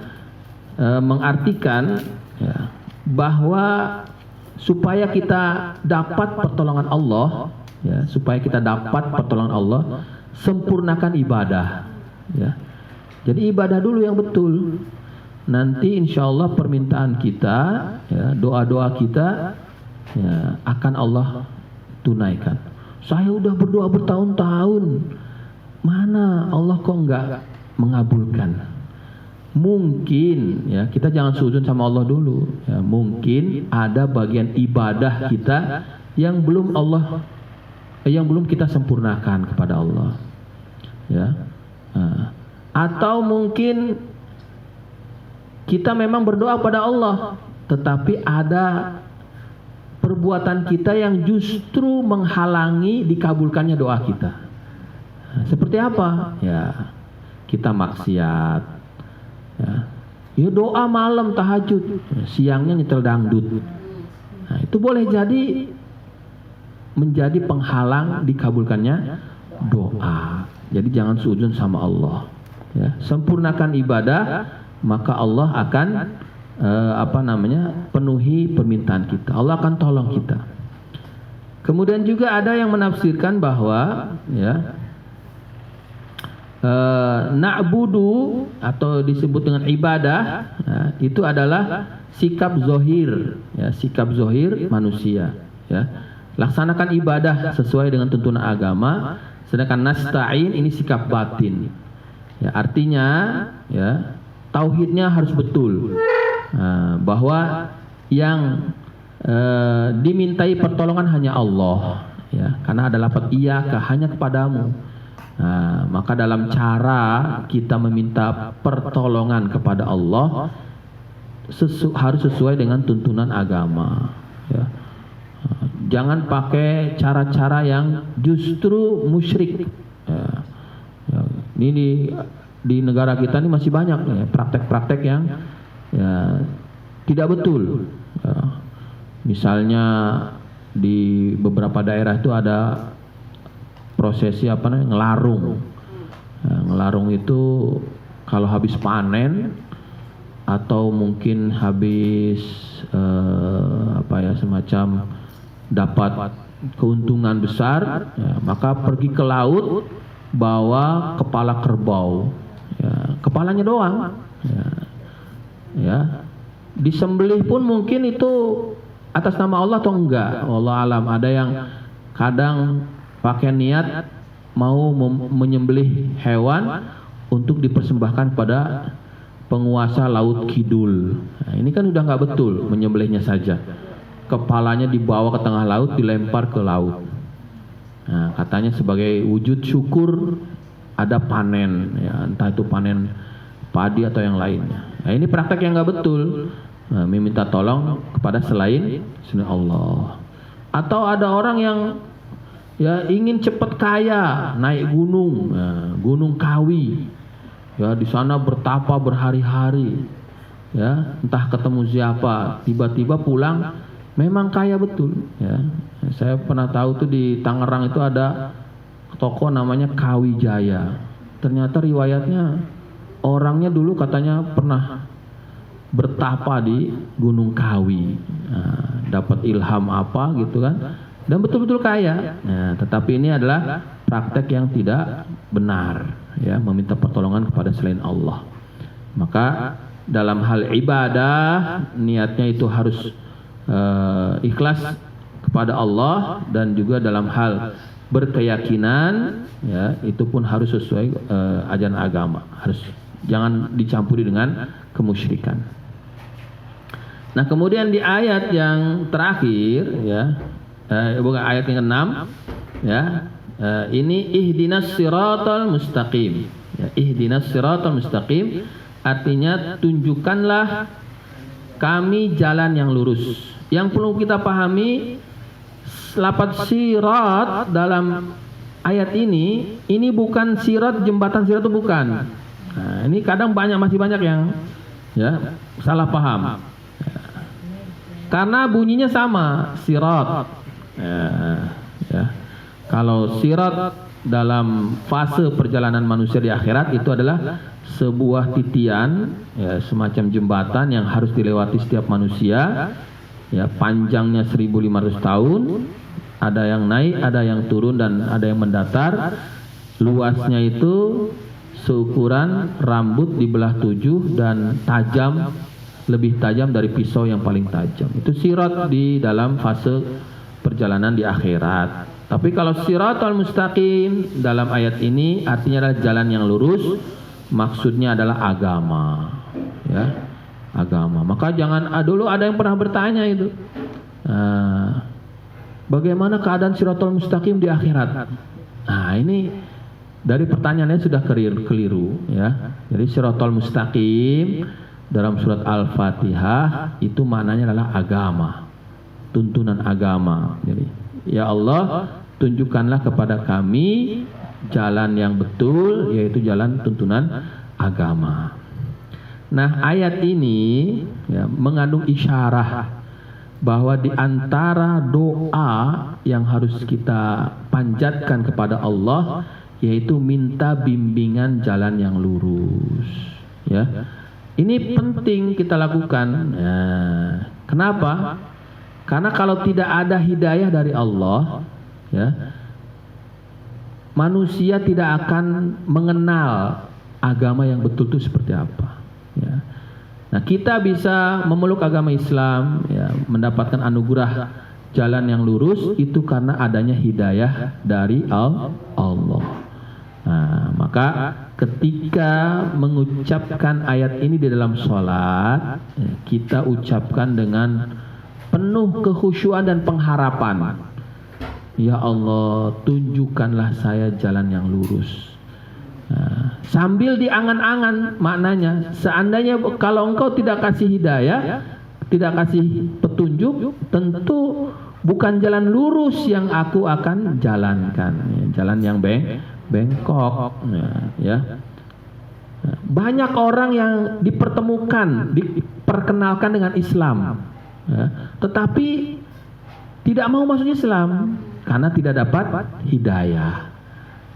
[SPEAKER 1] mengartikan, ya, bahwa supaya kita dapat pertolongan Allah, ya, supaya kita dapat pertolongan Allah, sempurnakan ibadah, ya. Jadi ibadah dulu yang betul. Nanti insya Allah permintaan kita, ya, doa-doa kita, ya, akan Allah tunaikan. Saya udah berdoa bertahun-tahun, mana Allah kok enggak mengabulkan? Mungkin, ya, kita jangan suudzon sama Allah dulu. Ya, mungkin ada bagian ibadah kita yang belum kita sempurnakan kepada Allah. Ya, atau mungkin kita memang berdoa pada Allah, tetapi ada perbuatan kita yang justru menghalangi dikabulkannya doa kita. Seperti apa? Ya, kita maksiat. Ya, doa malam tahajud, siangnya nyetel dangdut. Nah, itu boleh jadi menjadi penghalang dikabulkannya doa. Jadi jangan suudzon sama Allah. Ya, sempurnakan ibadah, maka Allah akan penuhi permintaan kita. Allah akan tolong kita. Kemudian juga ada yang menafsirkan bahwa, ya, na'budu atau disebut dengan ibadah, ya, itu adalah sikap zohir, ya, sikap zohir manusia. Ya, laksanakan ibadah sesuai dengan tuntunan agama. Sedangkan nasta'in ini sikap batin. Ya, artinya, ya, tauhidnya harus betul, bahwa yang dimintai pertolongan hanya Allah, ya, karena ada lafaz iyyaka, hanya kepadamu. Maka dalam cara kita meminta pertolongan kepada Allah harus sesuai dengan tuntunan agama. Ya. Jangan pakai cara-cara yang justru musyrik. Ya. Ya. Ini di negara kita ini masih banyak, ya, praktek-praktek yang, ya, tidak betul. Ya. Misalnya di beberapa daerah itu ada prosesi ngelarung. Ya, ngelarung itu kalau habis panen atau mungkin habis semacam dapat keuntungan besar, ya, maka pergi ke laut bawa kepala kerbau, ya, kepalanya doang, ya, ya, disembelih pun mungkin itu atas nama Allah atau enggak, wallahu alam. Ada yang kadang pakai niat mau menyembelih hewan untuk dipersembahkan pada penguasa laut kidul. Nah, ini kan udah nggak betul menyembelihnya saja. Kepalanya dibawa ke tengah laut, dilempar ke laut. Nah, katanya sebagai wujud syukur ada panen, ya, entah itu panen padi atau yang lainnya. Nah, ini praktek yang nggak betul. Nah, meminta tolong kepada selain Allah. Atau ada orang yang, ya, ingin cepat kaya, naik gunung, Gunung Kawi, ya, di sana bertapa berhari-hari, ya, entah ketemu siapa, tiba-tiba pulang memang kaya betul, ya. Saya pernah tahu tuh di Tangerang itu ada toko namanya Kawi Jaya. Ternyata riwayatnya orangnya dulu katanya pernah bertapa di Gunung Kawi, nah, dapat ilham apa gitu kan, dan betul-betul kaya. Nah, tetapi ini adalah praktek yang tidak benar, ya, meminta pertolongan kepada selain Allah. Maka dalam hal ibadah niatnya itu harus ikhlas kepada Allah, dan juga dalam hal berkeyakinan, ya, itu pun harus sesuai ajaran agama, harus jangan dicampuri dengan kemusyrikan. Nah, kemudian di ayat yang terakhir, ya, bukan ayat yang ke-6, ya, ini ihdinas siratal mustaqim, ya, ihdinas siratal mustaqim artinya tunjukkanlah kami jalan yang lurus. Yang perlu kita pahami, lafaz sirat dalam ayat ini bukan sirat, jembatan sirat itu bukan. Nah, ini kadang masih banyak yang, ya, salah paham. Karena bunyinya sama, sirat. Ya. Kalau sirat dalam fase perjalanan manusia di akhirat itu adalah sebuah titian, ya, semacam jembatan yang harus dilewati setiap manusia. Ya, panjangnya 1500 tahun, ada yang naik, ada yang turun, dan ada yang mendatar. Luasnya itu seukuran rambut dibelah 7 dan tajam, lebih tajam dari pisau yang paling tajam. Itu sirat di dalam fase perjalanan di akhirat. Tapi kalau siratal mustaqim dalam ayat ini artinya adalah jalan yang lurus, maksudnya adalah agama, ya, agama. Maka jangan, dulu ada yang pernah bertanya itu, bagaimana keadaan siratal mustaqim di akhirat? Nah, ini dari pertanyaannya sudah keliru, ya. Jadi siratal mustaqim dalam surat Al-Fatihah itu maknanya adalah agama, tuntunan agama. Jadi, ya Allah, tunjukkanlah kepada kami jalan yang betul, yaitu jalan tuntunan agama. Nah, ayat ini ya, mengandung isyarah bahwa di antara doa yang harus kita panjatkan kepada Allah yaitu minta bimbingan jalan yang lurus, ya. Ini penting kita lakukan. Nah, kenapa? Karena kalau tidak ada hidayah dari Allah, ya, manusia tidak akan mengenal agama yang betul itu seperti apa, ya. Nah, kita bisa memeluk agama Islam, ya, mendapatkan anugerah jalan yang lurus itu karena adanya hidayah dari Allah. Nah, maka ketika mengucapkan ayat ini di dalam sholat, ya, kita ucapkan dengan penuh kekhusyuan dan pengharapan. Ya Allah, tunjukkanlah saya jalan yang lurus. Nah, sambil diangan-angan maknanya, seandainya kalau engkau tidak kasih hidayah, tidak kasih petunjuk, tentu bukan jalan lurus yang aku akan jalankan, ya, jalan yang bengkok, ya. Banyak orang yang diperkenalkan dengan Islam, ya, tetapi tidak mau masuk Islam karena tidak dapat hidayah.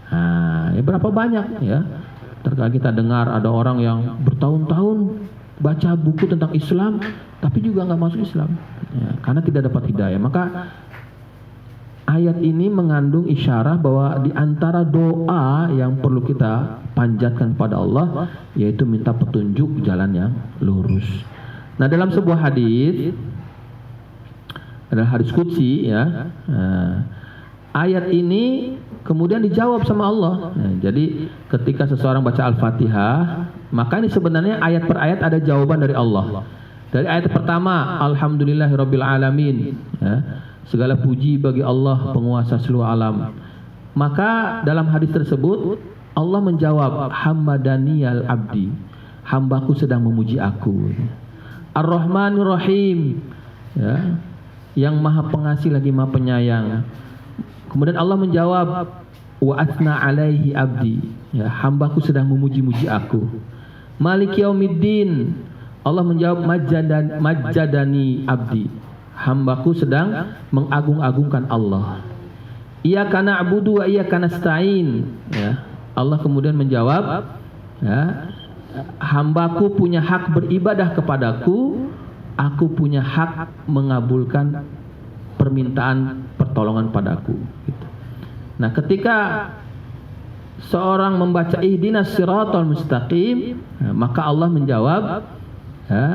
[SPEAKER 1] Nah, ya berapa banyak, ya. Terkadang kita dengar ada orang yang bertahun-tahun baca buku tentang Islam tapi juga nggak masuk Islam, ya, karena tidak dapat hidayah. Maka ayat ini mengandung isyarah bahwa di antara doa yang perlu kita panjatkan kepada Allah yaitu minta petunjuk jalan yang lurus. Nah, dalam sebuah hadis, adalah hadis qudsi, ya, ayat ini kemudian dijawab sama Allah. Nah, jadi ketika seseorang baca Al-Fatihah, maka ini sebenarnya ayat per ayat ada jawaban dari Allah. Dari ayat pertama, Alhamdulillahirabbil alamin, ya, segala puji bagi Allah penguasa seluruh alam. Maka dalam hadis tersebut Allah menjawab, Hamdadaniyal abdi, hambaku sedang memuji aku. Ar-Rahmanir Rahim, ya, yang maha pengasih lagi maha penyayang. Kemudian Allah menjawab, wa asna alaihi abdi, ya, hambaku sedang memuji-muji aku. Maliki yaumiddin, Allah menjawab, majjadani abdi, hambaku sedang mengagung-agungkan Allah. Iyyaka na'budu wa iyyaka nasta'in, ya. Allah kemudian menjawab, ya, hambaku punya hak beribadah kepadaku, aku punya hak mengabulkan permintaan pertolongan padaku, gitu. Nah, ketika seorang membaca ihdinas siratal mustaqim, maka Allah menjawab, ya,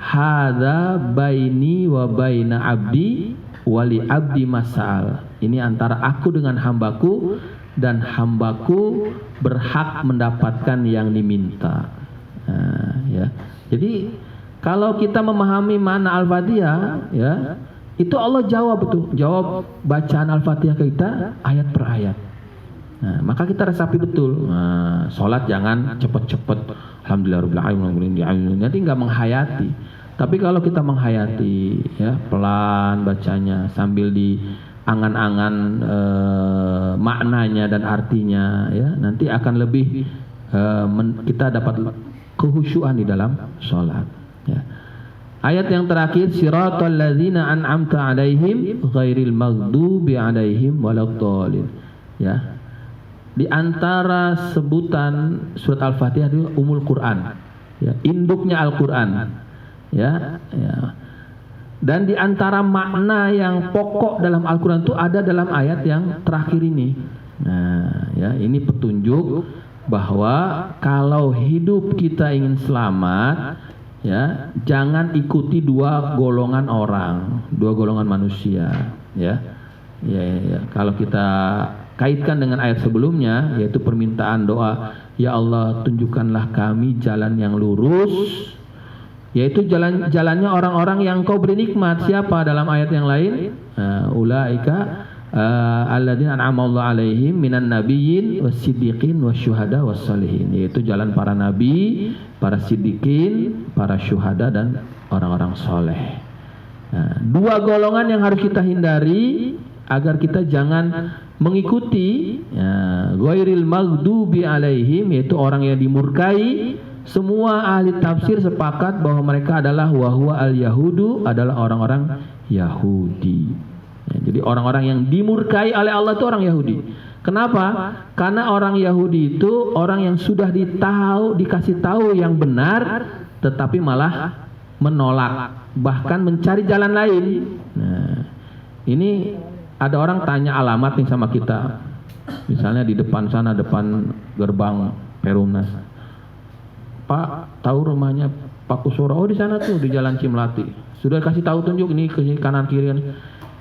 [SPEAKER 1] hadza baini wa baina abdi wali abdi mas'al. Ini antara aku dengan hambaku dan hambaku berhak mendapatkan yang diminta. Nah, ya. Jadi kalau kita memahami makna Al-Fatihah, ya, itu Allah jawab bacaan Al-Fatihah kita ayat per ayat. Nah, maka kita resapi betul. Nah, sholat jangan cepet-cepet. Alhamdulillahirabbil alamin. Nanti nggak menghayati. Tapi kalau kita menghayati, ya, pelan bacanya sambil diangan-angan maknanya dan artinya, ya, nanti akan lebih kita dapat kehusyuan di dalam sholat, ya. Ayat yang terakhir, siratal ladzina an'amta 'alaihim ghairil maghdubi 'alaihim waladdallin, ya. Di antara sebutan surat Al-Fatihah itu Ummul Quran, ya, induknya Al-Quran, ya, ya. Dan di antara makna yang pokok dalam Al-Quran itu ada dalam ayat yang terakhir ini. Nah, ya, ini petunjuk bahwa kalau hidup kita ingin selamat, ya, jangan ikuti dua golongan orang, dua golongan manusia, ya. Ya. Kalau kita kaitkan dengan ayat sebelumnya, yaitu permintaan doa, ya Allah tunjukkanlah kami jalan yang lurus, yaitu jalannya orang-orang yang Kau beri nikmat. Siapa dalam ayat yang lain? Ulaika alladzina an'ama Allah alaihim minan nabiyyin was-siddiqin wasyuhada was-shalihin, yaitu jalan para nabi, para siddiqin, para syuhada dan orang-orang soleh. Dua golongan yang harus kita hindari agar kita jangan mengikuti ghairil maghdubi alaihim, yaitu orang yang dimurkai. Semua ahli tafsir sepakat bahwa mereka adalah wahwa al-yahudu, adalah orang-orang Yahudi. Jadi orang-orang yang dimurkai oleh Allah itu orang Yahudi. Kenapa? Karena orang Yahudi itu orang yang sudah dikasih tahu yang benar, tetapi malah menolak, bahkan mencari jalan lain. Nah, ini ada orang tanya alamat nih sama kita, misalnya di depan sana, depan gerbang Perumnas. Pak, tahu rumahnya Pak Kusoro? Oh, di sana tuh, di Jalan Cimlati. Sudah kasih tahu tunjuk ini ke kanan kiri.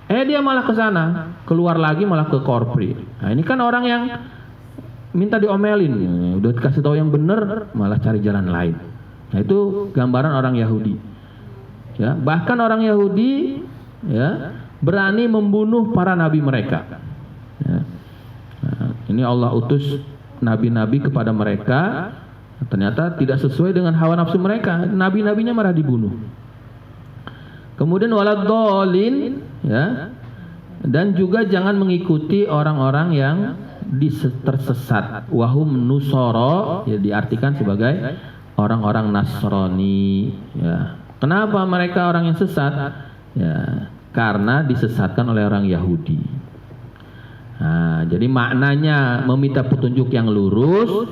[SPEAKER 1] Dia malah ke sana, keluar lagi malah ke Korpri. Nah, ini kan orang yang minta diomelin. Udah dikasih tahu yang benar, malah cari jalan lain. Nah, itu gambaran orang Yahudi. Ya, bahkan orang Yahudi, ya, berani membunuh para nabi mereka. Ya. Nah, ini Allah utus nabi-nabi kepada mereka, ternyata tidak sesuai dengan hawa nafsu mereka. Nabi-nabinya malah dibunuh. Kemudian waladhdallin, ya, dan juga jangan mengikuti orang-orang yang tersesat. Wahum nusara, ya, diartikan sebagai orang-orang Nasrani. Ya. Kenapa mereka orang yang sesat? Ya, karena disesatkan oleh orang Yahudi. Nah, jadi maknanya meminta petunjuk yang lurus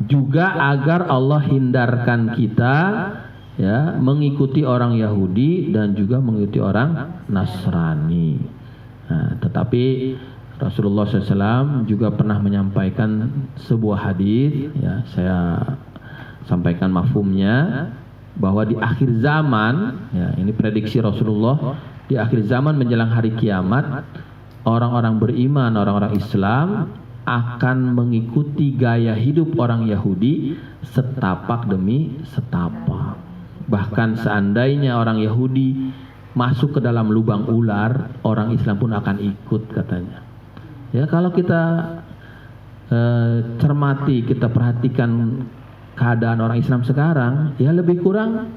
[SPEAKER 1] juga agar Allah hindarkan kita, ya, mengikuti orang Yahudi dan juga mengikuti orang Nasrani. Nah, tetapi Rasulullah SAW juga pernah menyampaikan sebuah hadis, ya, saya sampaikan mafhumnya, bahwa di akhir zaman, ya, ini prediksi Rasulullah, di akhir zaman menjelang hari kiamat, orang-orang beriman, orang-orang Islam akan mengikuti gaya hidup orang Yahudi setapak demi setapak. Bahkan seandainya orang Yahudi masuk ke dalam lubang ular, orang Islam pun akan ikut, katanya. Ya, kalau kita cermati, kita perhatikan keadaan orang Islam sekarang, ya lebih kurang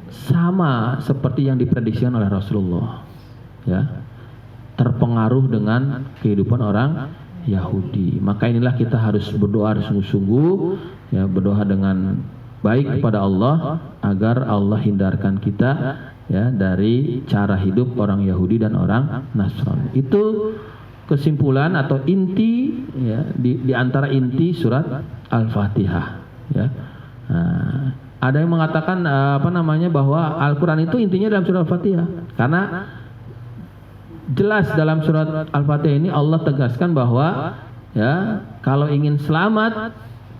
[SPEAKER 1] sama seperti yang diprediksikan oleh Rasulullah. Ya, terpengaruh dengan kehidupan orang Yahudi. Maka inilah kita harus berdoa sungguh-sungguh, ya, berdoa dengan baik kepada Allah agar Allah hindarkan kita, ya, dari cara hidup orang Yahudi dan orang Nasrani. Itu kesimpulan atau inti, ya, di antara inti surat Al-Fatihah, ya. Nah, ada yang mengatakan bahwa Al-Quran itu intinya dalam surat Al-Fatihah, karena jelas dalam surat Al-Fatihah ini Allah tegaskan bahwa, ya, kalau ingin selamat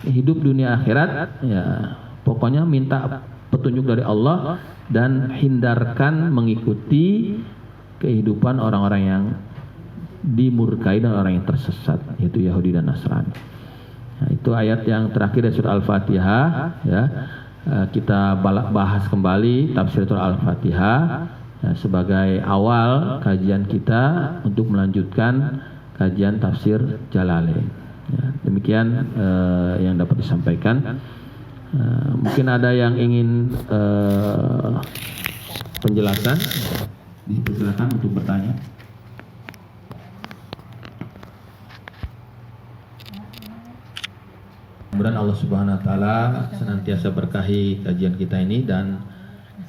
[SPEAKER 1] hidup dunia akhirat, ya, pokoknya minta petunjuk dari Allah dan hindarkan mengikuti kehidupan orang-orang yang dimurkai dan orang yang tersesat, yaitu Yahudi dan Nasrani. Nah, itu ayat yang terakhir dari surah Al-Fatihah, ya. Kita bahas kembali tafsir surah Al-Fatihah, ya, sebagai awal kajian kita untuk melanjutkan kajian tafsir Jalalain. Ya, demikian yang dapat disampaikan. Mungkin ada yang ingin penjelasan, dipersilakan untuk bertanya. Mudah-mudahan Allah Subhanahu Wa Taala senantiasa berkahi kajian kita ini dan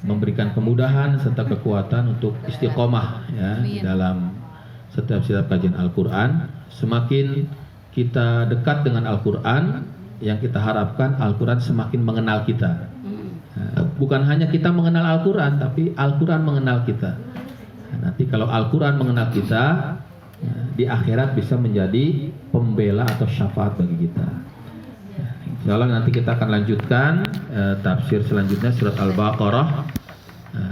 [SPEAKER 1] memberikan kemudahan serta kekuatan untuk istiqomah, ya, dalam setiap kajian Al-Quran. Semakin kita dekat dengan Al-Quran, yang kita harapkan Al-Quran semakin mengenal kita. Bukan hanya kita mengenal Al-Quran, tapi Al-Quran mengenal kita. Nanti kalau Al-Quran mengenal kita, ya, di akhirat bisa menjadi pembela atau syafaat bagi kita. Insyaallah nanti kita akan lanjutkan tafsir selanjutnya surat Al-Baqarah.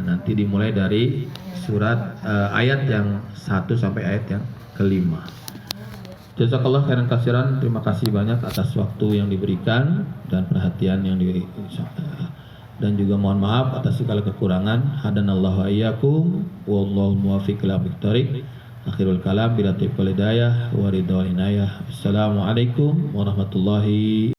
[SPEAKER 1] Nanti dimulai dari surat ayat yang 1 sampai ayat yang kelima. Jazakallah khairan katsiran. Terima kasih banyak atas waktu yang diberikan dan perhatian yang dan juga mohon maaf atas segala kekurangan. Hadanallahu iyyakum wallahu muwaffiq ila aqwamit. Akhirul kalam bila taufiq wal hidayah wa ridha wal inayah. Assalamualaikum warahmatullahi